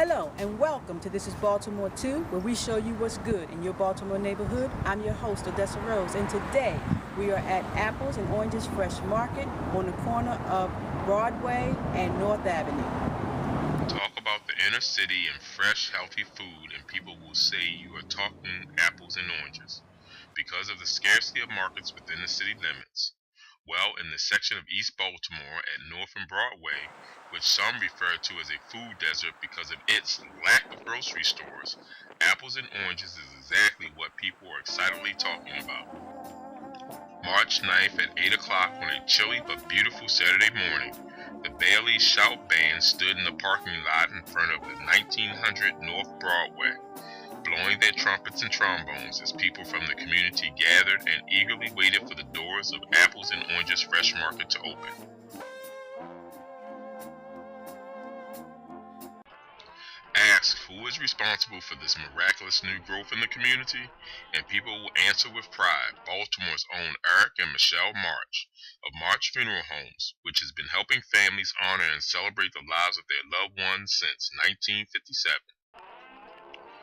Hello and welcome to This Is Baltimore 2, where we show you what's good in your Baltimore neighborhood. I'm your host, Odessa Rose, and today we are at Apples and Oranges Fresh Market on the corner of Broadway and North Avenue. Talk about the inner city and fresh, healthy food, and people will say you are talking apples and oranges because of the scarcity of markets within the city limits. Well, in the section of East Baltimore at North and Broadway, which some refer to as a food desert because of its lack of grocery stores, apples and oranges is exactly what people are excitedly talking about. March 9th at 8 o'clock on a chilly but beautiful Saturday morning, the Bailey Shout Band stood in the parking lot in front of the 1900 North Broadway, blowing their trumpets and trombones as people from the community gathered and eagerly waited for the doors of Apples and Oranges Fresh Market to open. Ask who is responsible for this miraculous new growth in the community, and people will answer with pride Baltimore's own Erich and Michelle March of March Funeral Homes, which has been helping families honor and celebrate the lives of their loved ones since 1957.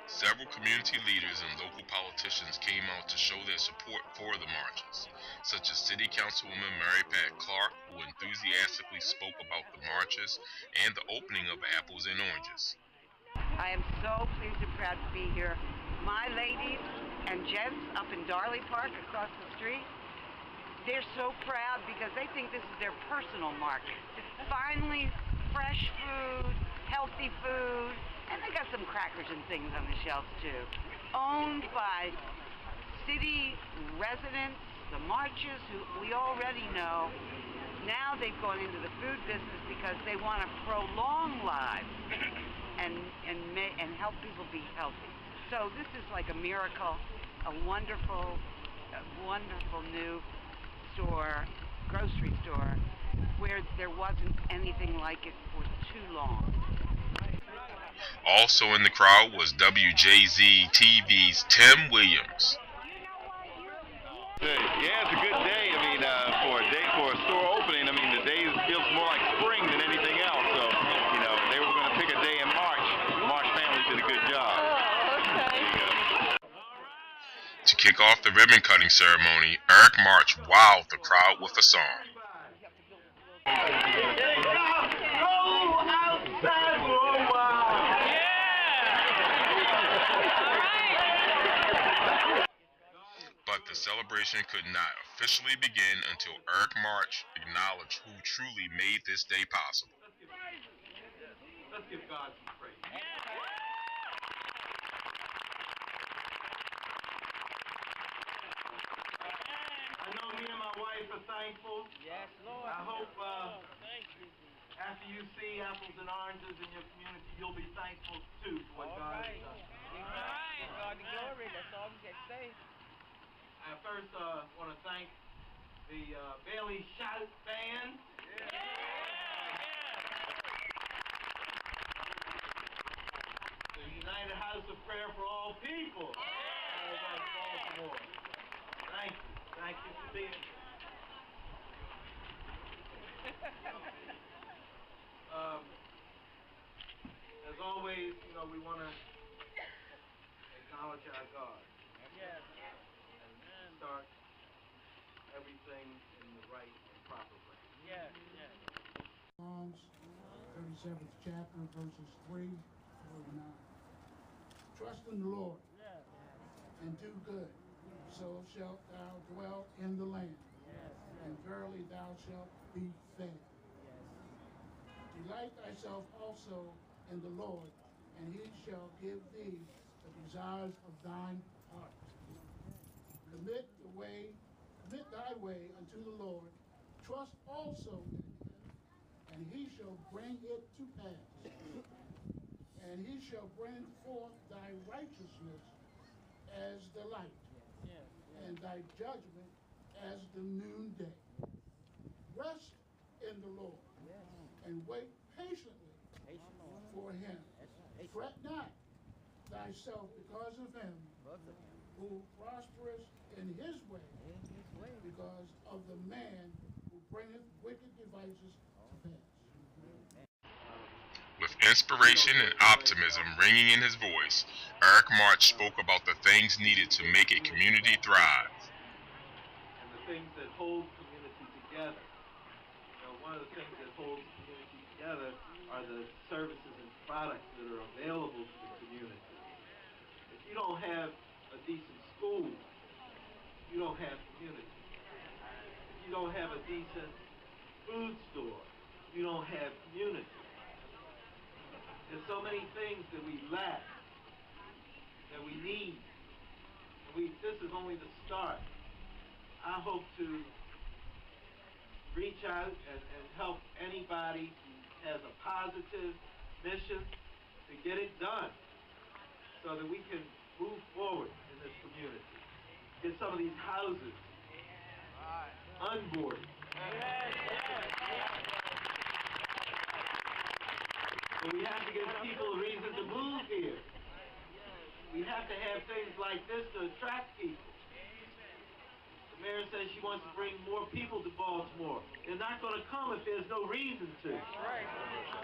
Several community leaders and local politicians came out to show their support for the marches, such as City Councilwoman Mary Pat Clark, who enthusiastically spoke about the marches and the opening of Apples and Oranges. I am so pleased and proud to be here. My ladies and gents up in Darley Park across the street, they're so proud because they think this is their personal market. Finally, fresh food, healthy food, and they got some crackers and things on the shelves too. Owned by city residents, the Marches, who we already know. Now they've gone into the food business because they want to prolong lives and help people be healthy. So this is like a miracle, a wonderful new store, grocery store, where there wasn't anything like it for too long. Also in the crowd was WJZ TV's Tim Williams. Yeah, it's a good day. I mean, for a store opening, I mean, the day feels more like spring than anything else. So, they were going to pick a day in March. The March family did a good job. To kick off the ribbon cutting ceremony, Erich March wowed the crowd with a song. But the celebration could not officially begin until Erich March acknowledged who truly made this day possible. Let's give God some praise. I know me and my wife are thankful. Yes, Lord. I hope Thank you, Jesus. after you see apples and oranges in your community, you'll be thankful too for what God has done. Amen. God be glory. That's all we can say. I first want to thank the Bailey Shout Band. The United House of Prayer for All People. Baltimore. Thank you. Thank you for being here. As always, we want to acknowledge our God. Yes. And start everything in the right and proper way. Yes. Yes. Psalms, 37th chapter, verses 3 through 9. Trust in the Lord and do good, so shalt thou dwell in the land, and verily thou shalt be fed. Delight thyself also in the Lord, and he shall give thee the desires of thine heart. Commit thy way unto the Lord, trust also in him, and he shall bring it to pass. And he shall bring forth thy righteousness as the light, and thy judgment as the noonday. Rest in the Lord, and wait patiently for him. Fret not thyself because of him who prospereth in his way, because of the man who bringeth wicked devices to pass. With inspiration and optimism ringing in his voice, Erich March spoke about the things needed to make a community thrive. And the things that hold community together. One of the things that holds community together are the services and products that are available to the community. If you don't have a decent school, you don't have community. If you don't have a decent food store, you don't have community. There's so many things that we lack, that we need. And this is only the start. I hope to reach out and help anybody who has a positive mission to get it done so that we can move forward in this community. Get some of these houses unboarded. But we have to give people a reason to move here. We have to have things like this to attract people. The mayor says she wants to bring more people to Baltimore. They're not going to come if there's no reason to.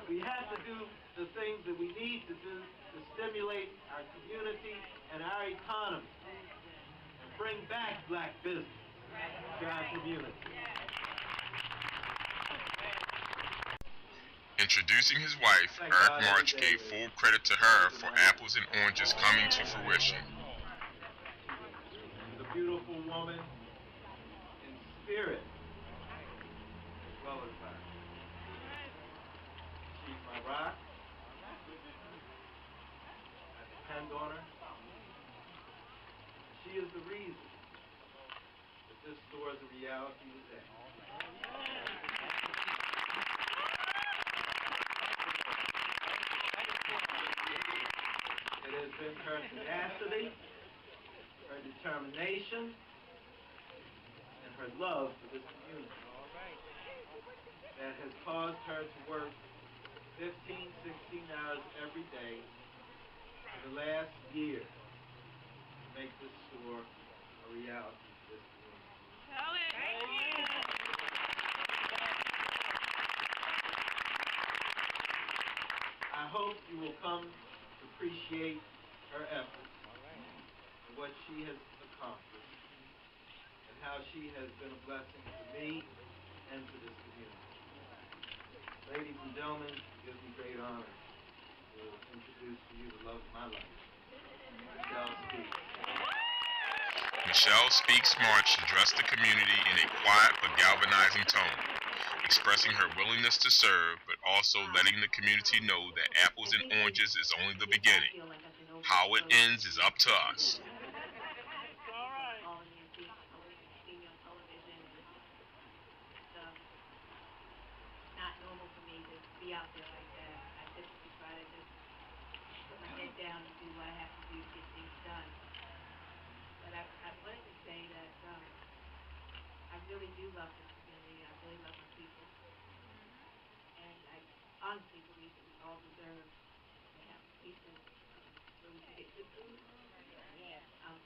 We have to do the things that we need to do to stimulate our community and our economy and bring back black business to our community. Introducing his wife, Erich March gave full credit to her for apples and oranges coming to fruition. She's a beautiful woman in spirit as well as body. She's my rock. I depend on her. She is the reason that this store is a reality today. It has been her tenacity, her determination, and her love for this community that has caused her to work 15, 16 hours every day for the last year to make this store a reality for this community. I hope you will come to appreciate her efforts and what she has accomplished and how she has been a blessing to me and to this community. Ladies and gentlemen, it gives me great honor to introduce to you the love of my life, Michelle Speaks. Michelle Speaks March addressed the community in a quiet but galvanizing tone, expressing her willingness to serve, but also letting the community know that apples and oranges is only the beginning. How it ends is up to us. Not normal for me to be out there like that. I typically try to just put my head down and do what I have to do to get things done. But I wanted to say that I really do love this community. I really love my people. And I honestly believe that we all deserve to have a decent where we can get good food.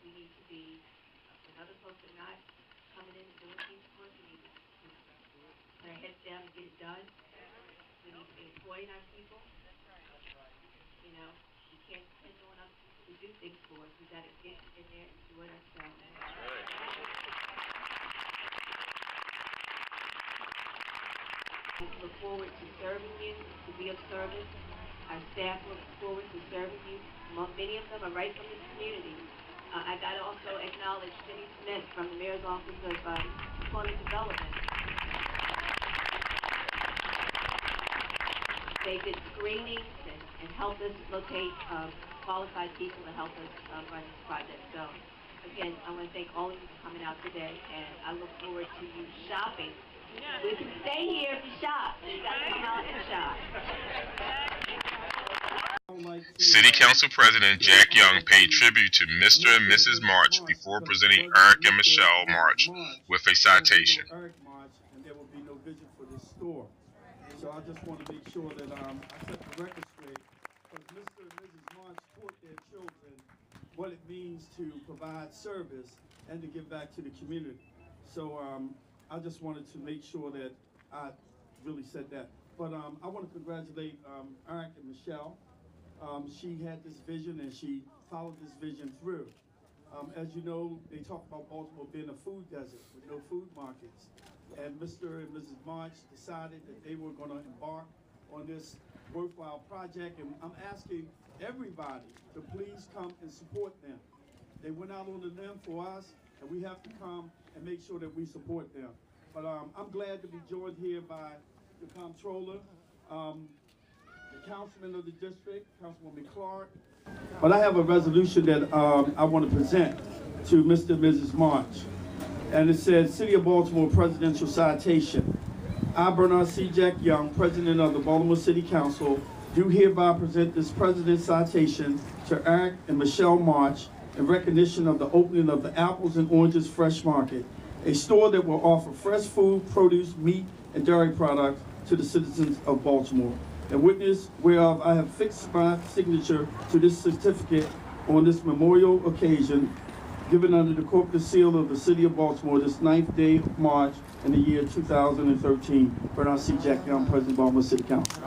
We need to be, when other folks are not coming in and doing things for us, we need to put our heads down and get it done. We need to be employing our people. You know, we can't depend on other people to do things for us. We got to get in there and do it ourselves. I look forward to serving you, to be of service. Our staff looks forward to serving you. Many of them are right from this community. I got to also acknowledge Jenny Smith from the Mayor's Office of Employment Development. They did screenings and helped us locate qualified people to help us run this project. So, again, I want to thank all of you for coming out today, and I look forward to you shopping. We can stay here if you shop. You got to come out and shop. City Council President Jack Young paid tribute to Mr. and Mrs. March before presenting Erich and Michelle March with a citation. Erich March, and there will be no vision for this store. So I just want to make sure that I set the record straight, because Mr. and Mrs. March taught their children what it means to provide service and to give back to the community. So I just wanted to make sure that I really said that. But I want to congratulate Erich and Michelle. She had this vision and she followed this vision through. As you know, they talk about Baltimore being a food desert with no food markets. And Mr. and Mrs. March decided that they were going to embark on this worthwhile project. And I'm asking everybody to please come and support them. They went out on the limb for us, and we have to come and make sure that we support them. But I'm glad to be joined here by the comptroller, the councilman of the district, Councilwoman Clark. But I have a resolution that I want to present to Mr. and Mrs. March. And it says, City of Baltimore Presidential Citation. I, Bernard C. Jack Young, President of the Baltimore City Council, do hereby present this President's citation to Erich and Michelle March in recognition of the opening of the Apples and Oranges Fresh Market, a store that will offer fresh food, produce, meat, and dairy products to the citizens of Baltimore. In witness whereof I have fixed my signature to this certificate on this memorial occasion, given under the corporate seal of the City of Baltimore this 9th day of March in the year 2013. Bernard C. Jack Young, President of Baltimore City Council.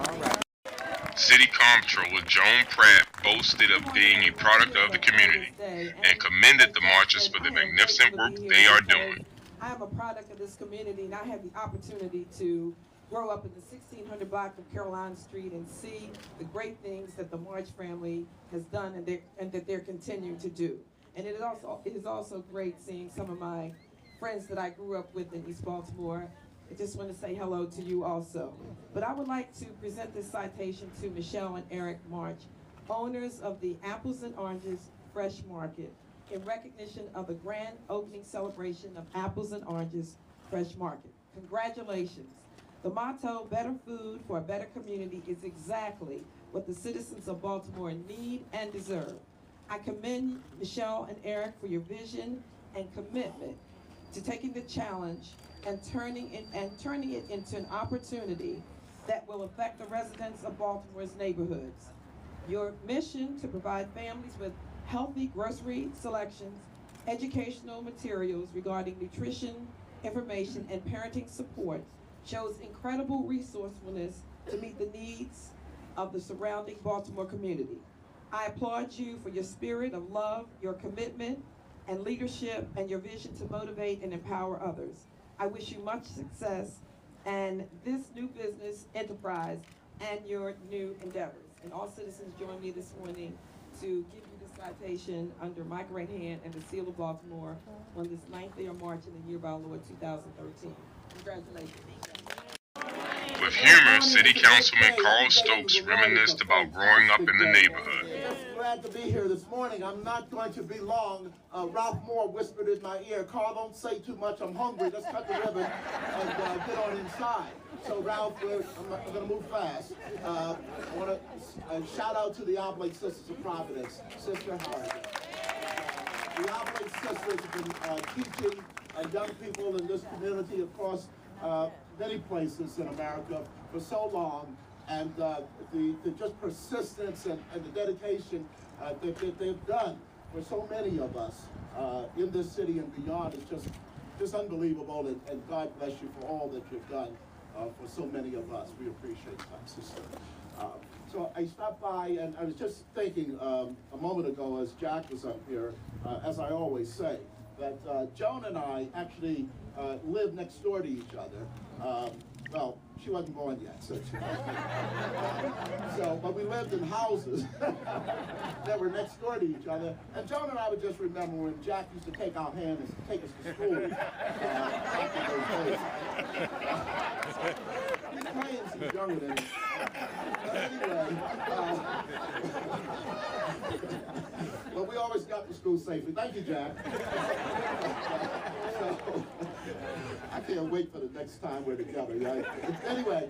City Comptroller Joan Pratt boasted of being a product of the community and commended the marchers for the magnificent work they are doing. I am a product of this community, and I had the opportunity to grow up in the 1600 block of Carolina Street and see the great things that the March family has done and that they're continuing to do. And it is also great seeing some of my friends that I grew up with in East Baltimore. I just want to say hello to you also. But I would like to present this citation to Michelle and Erich March, owners of the Apples and Oranges Fresh Market, in recognition of the grand opening celebration of Apples and Oranges Fresh Market. Congratulations. The motto, better food for a better community, is exactly what the citizens of Baltimore need and deserve. I commend Michelle and Erich for your vision and commitment to taking the challenge and turning it into an opportunity that will affect the residents of Baltimore's neighborhoods. Your mission to provide families with healthy grocery selections, educational materials regarding nutrition, information, and parenting support shows incredible resourcefulness to meet the needs of the surrounding Baltimore community. I applaud you for your spirit of love, your commitment and leadership, and your vision to motivate and empower others. I wish you much success and this new business enterprise and your new endeavors. And all citizens join me this morning to give you the citation under my great hand and the seal of Baltimore on this 9th day of March in the year of our Lord 2013. Congratulations. With humor, City Councilman Carl Stokes reminisced about growing up in the neighborhood. Glad to be here this morning. I'm not going to be long. Ralph Moore whispered in my ear, Carl, don't say too much, I'm hungry. Let's cut the ribbon and get on inside. So Ralph, I'm going to move fast. I want to shout out to the Oblate Sisters of Providence. Sister, how are you? The Oblate Sisters have been teaching young people in this community across many places in America for so long, and the just persistence and the dedication that they've done for so many of us in this city and beyond is just unbelievable, and God bless you for all that you've done for so many of us. We appreciate that, sister. So I stopped by, and I was just thinking a moment ago as Jack was up here, as I always say, that Joan and I actually live next door to each other. Well, she wasn't born yet, but we lived in houses that were next door to each other. And Joan and I would just remember when Jack used to take our hand and take us to school. He's praying he's younger than me. But anyway, but we always got to school safely. Thank you, Jack. So, I can't wait for the next time we're together, right? Anyway,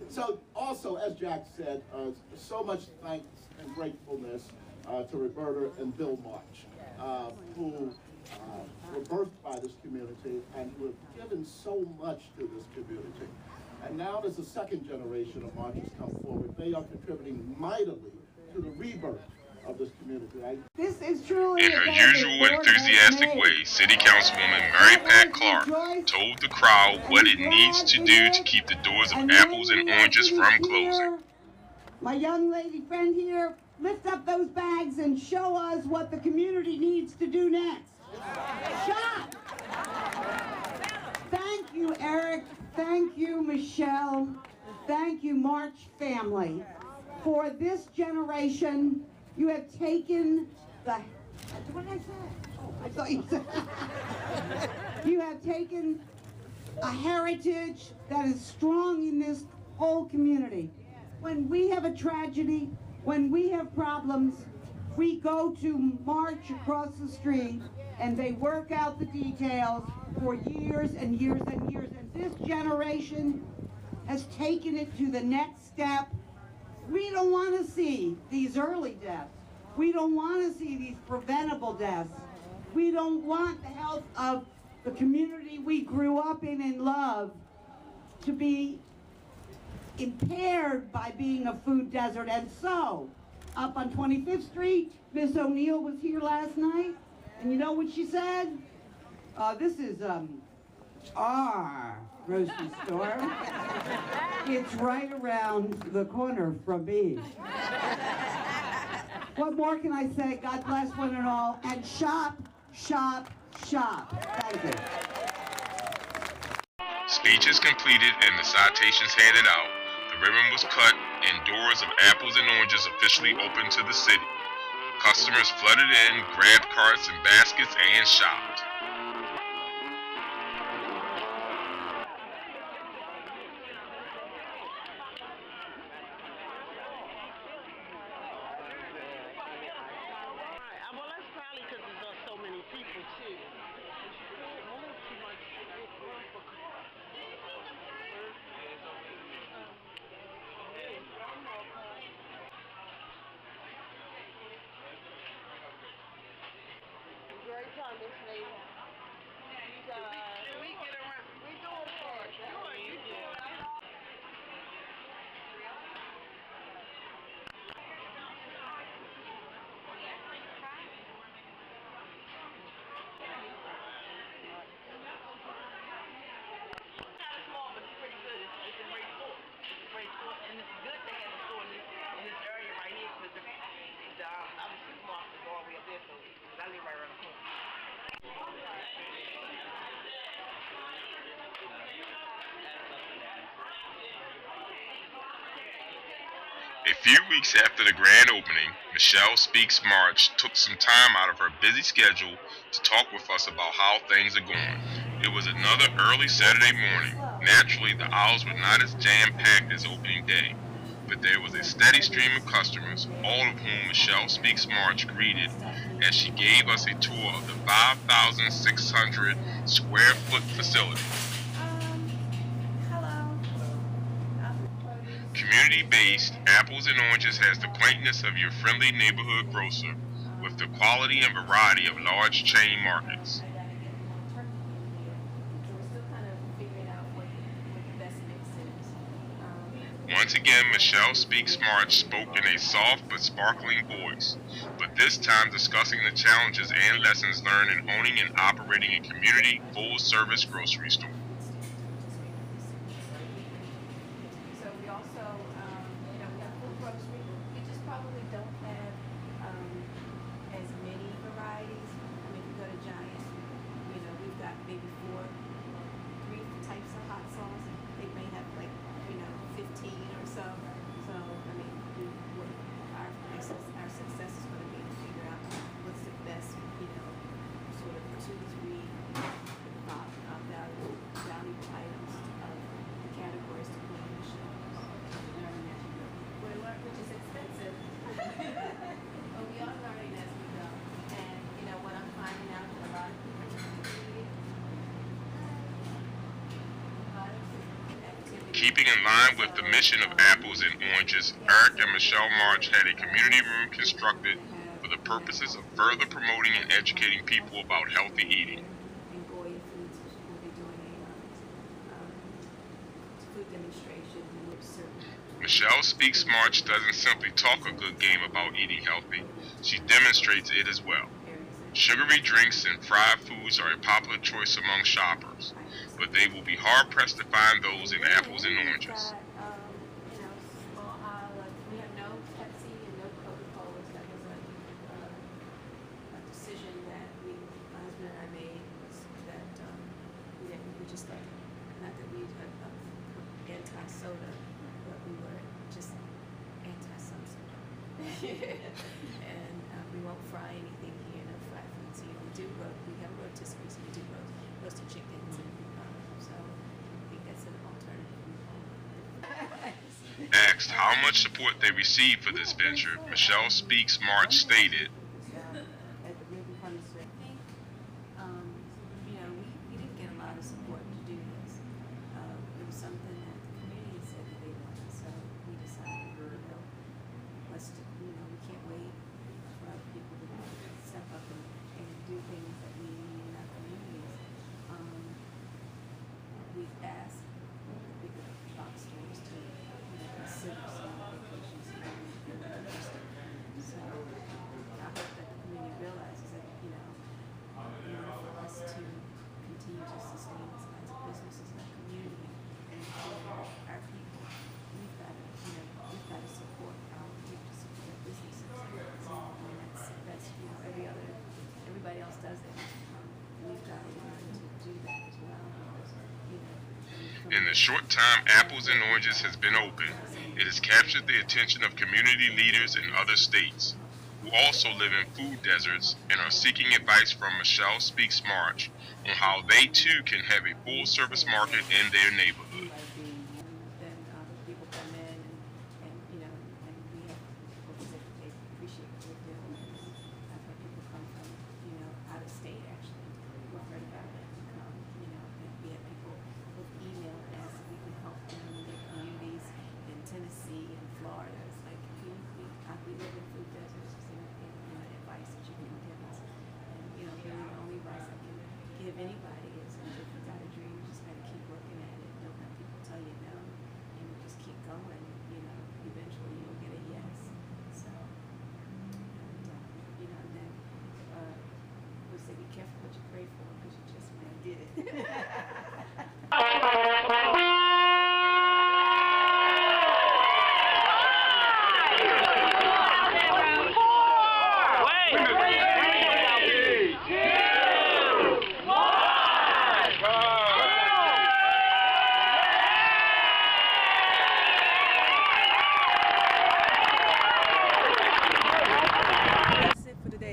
so also, as Jack said, so much thanks and gratefulness to Roberta and Bill March, who were birthed by this community and who have given so much to this community. And now as the second generation of Marchers come forward, they are contributing mightily to the rebirth of this community. This is truly In her usual enthusiastic way, City Councilwoman Mary Pat Clark told the crowd what it needs to do to keep the doors of Apples and Oranges from closing. My young lady friend here, lift up those bags and show us what the community needs to do next. Shop! Thank you, Eric. Thank you, Michelle. Thank you, March family. For this generation, you have taken the... What did I say? Oh, I thought you said... You have taken a heritage that is strong in this whole community. When we have a tragedy, when we have problems, we go to March across the street and they work out the details for years and years and years. And this generation has taken it to the next step. We don't want to see these early deaths. We don't want to see these preventable deaths. We don't want the health of the community we grew up in and love to be impaired by being a food desert. And so, up on 25th Street, Miss O'Neill was here last night, and you know what she said? This is our grocery store. It's right around the corner from me. What more can I say? God bless one and all, and shop, shop, shop. Thank you. Speeches completed and the citations handed out, the ribbon was cut and doors of Apples and Oranges officially opened to the city. Customers flooded in, grabbed carts and baskets, and shopped. Well, that's probably because there's so many people, too. Great time, Miss Lady. We get around. We do it for it. Sure, you do. A few weeks after the grand opening, Michelle Speaks March took some time out of her busy schedule to talk with us about how things are going. It was another early Saturday morning. Naturally, the aisles were not as jam-packed as opening day, but there was a steady stream of customers, all of whom Michelle Speaks March greeted as she gave us a tour of the 5,600 square foot facility. Community-based, Apples and Oranges has the quaintness of your friendly neighborhood grocer with the quality and variety of large chain markets. Once again, Michelle Speaks March spoke in a soft but sparkling voice, but this time discussing the challenges and lessons learned in owning and operating a community full-service grocery store. So we also, we have full grocery. We just probably don't have as many varieties. I mean, if you go to Giant, we've got maybe 3 types of hot sauce. They may have 15 or so. So, I mean, our success is going to be to figure out what's the best, sort of 2 to 3 valuable items of the categories to put on the shelves. Learning as you go. Which is expensive. But we are learning as we go. And, what I'm finding out that a lot of people Keeping in line with the mission of Apples and Oranges, Erich and Michelle March had a community room constructed for the purposes of further promoting and educating people about healthy eating. Michelle Speaks March doesn't simply talk a good game about eating healthy. she demonstrates it as well. Sugary drinks and fried foods are a popular choice among shoppers, but they will be hard-pressed to find those in apples and oranges. You know, small aisle of, we have no Pepsi and no Coca-Colas. That was a decision that my husband and I made, was that we just like, not that we are anti-soda, but we were just anti-some soda. And we won't fry anything here, no fried foods here. We have rotisseries, we do roasted chickens, and so I think that's an alternative. Asked how much support they received for this venture, Michelle Speaks March stated, We didn't get a lot of support to do this. It was something that the community said that they wanted, so we decided, we can't wait for other people to step up and do things that we need in our communities. We've asked the bigger box stores to consider some vacations here in the district. So I hope that the community realizes that, in order for us to continue to sustain this kinds of businesses in our community and for our people, we've got to support our people, to support our businesses. And that's everybody else does it. We've got to learn to do that as well. in the short time Apples and Oranges has been open, it has captured the attention of community leaders in other states, who also live in food deserts and are seeking advice from Michelle Speaks March on how they too can have a full-service market in their neighborhood. Then people come in and we have people that they appreciate what we're doing. I've had people come from, out of state actually, who have heard about it and come, and we have people with email and ask if we can help them in their communities in Tennessee and Florida. It's like, we live in food deserts. Is there any advice that you can give us? And, really the only advice I can give anybody is, if you got a dream, you just got to keep working at it. Don't let people tell you no. Just keep going. Eventually you'll get a yes. So, and then we say be careful what you pray for, because you just may get it.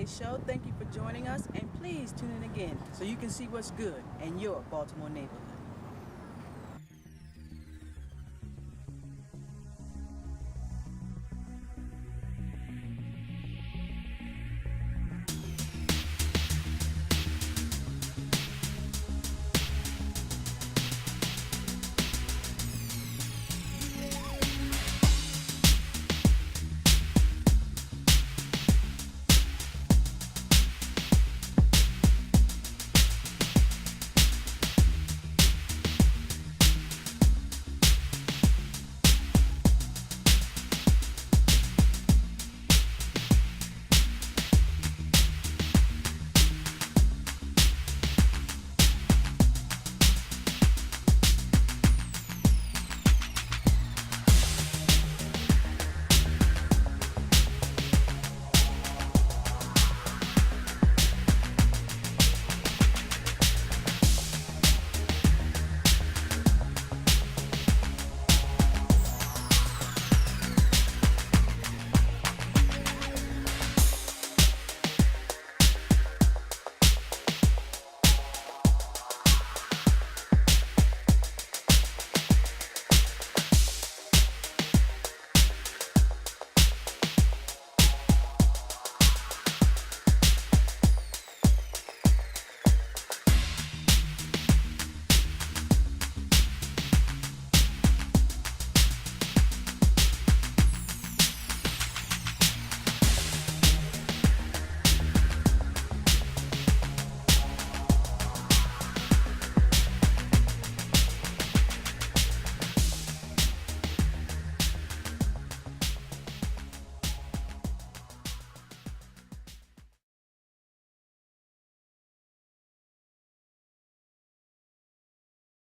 Show. Thank you for joining us, and please tune in again so you can see what's good in your Baltimore neighborhood.